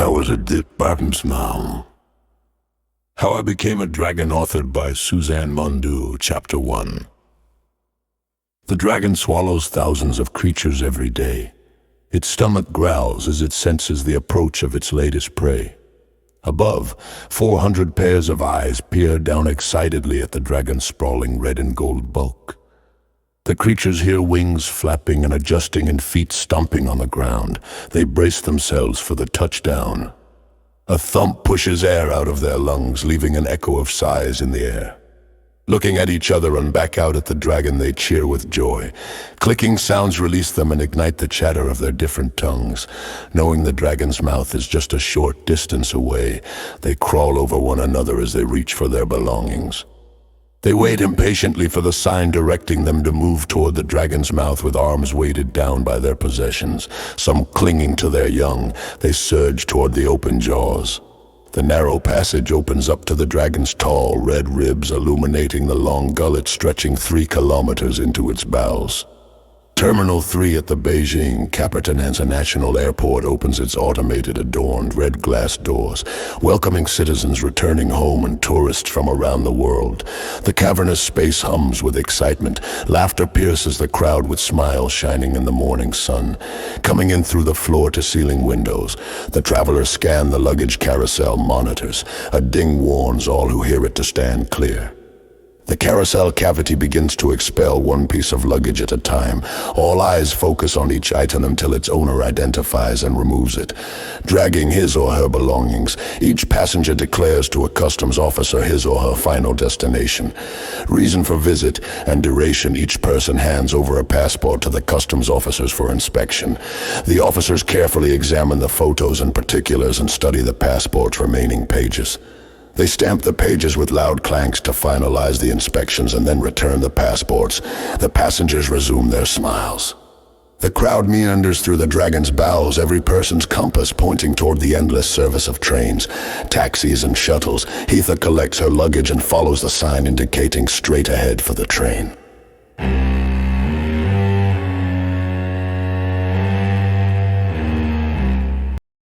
That was a dip bottom smile. How I Became a Dragon, authored by Suzanne Mondoux, Chapter 1. The dragon swallows thousands of creatures every day. Its stomach growls as it senses the approach of its latest prey. Above, 400 pairs of eyes peer down excitedly at the dragon's sprawling red and gold bulk. The creatures hear wings flapping and adjusting and feet stomping on the ground. They brace themselves for the touchdown. A thump pushes air out of their lungs, leaving an echo of sighs in the air. Looking at each other and back out at the dragon, they cheer with joy. Clicking sounds release them and ignite the chatter of their different tongues. Knowing the dragon's mouth is just a short distance away, they crawl over one another as they reach for their belongings. They wait impatiently for the sign directing them to move toward the dragon's mouth with arms weighted down by their possessions. Some clinging to their young, they surge toward the open jaws. The narrow passage opens up to the dragon's tall, red ribs, illuminating the long gullet stretching 3 kilometers into its bowels. Terminal 3 at the Beijing Capitan International Airport opens its automated, adorned, red glass doors, welcoming citizens returning home and tourists from around the world. The cavernous space hums with excitement. Laughter pierces the crowd with smiles shining in the morning sun. Coming in through the floor-to-ceiling windows, the travelers scan the luggage carousel monitors. A ding warns all who hear it to stand clear. The carousel cavity begins to expel one piece of luggage at a time. All eyes focus on each item until its owner identifies and removes it. Dragging his or her belongings, each passenger declares to a customs officer his or her final destination. Reason for visit and duration: each person hands over a passport to the customs officers for inspection. The officers carefully examine the photos and particulars and study the passport's remaining pages. They stamp the pages with loud clanks to finalize the inspections and then return the passports. The passengers resume their smiles. The crowd meanders through the dragon's bowels, every person's compass pointing toward the endless service of trains, taxis, and shuttles. Heather collects her luggage and follows the sign indicating straight ahead for the train.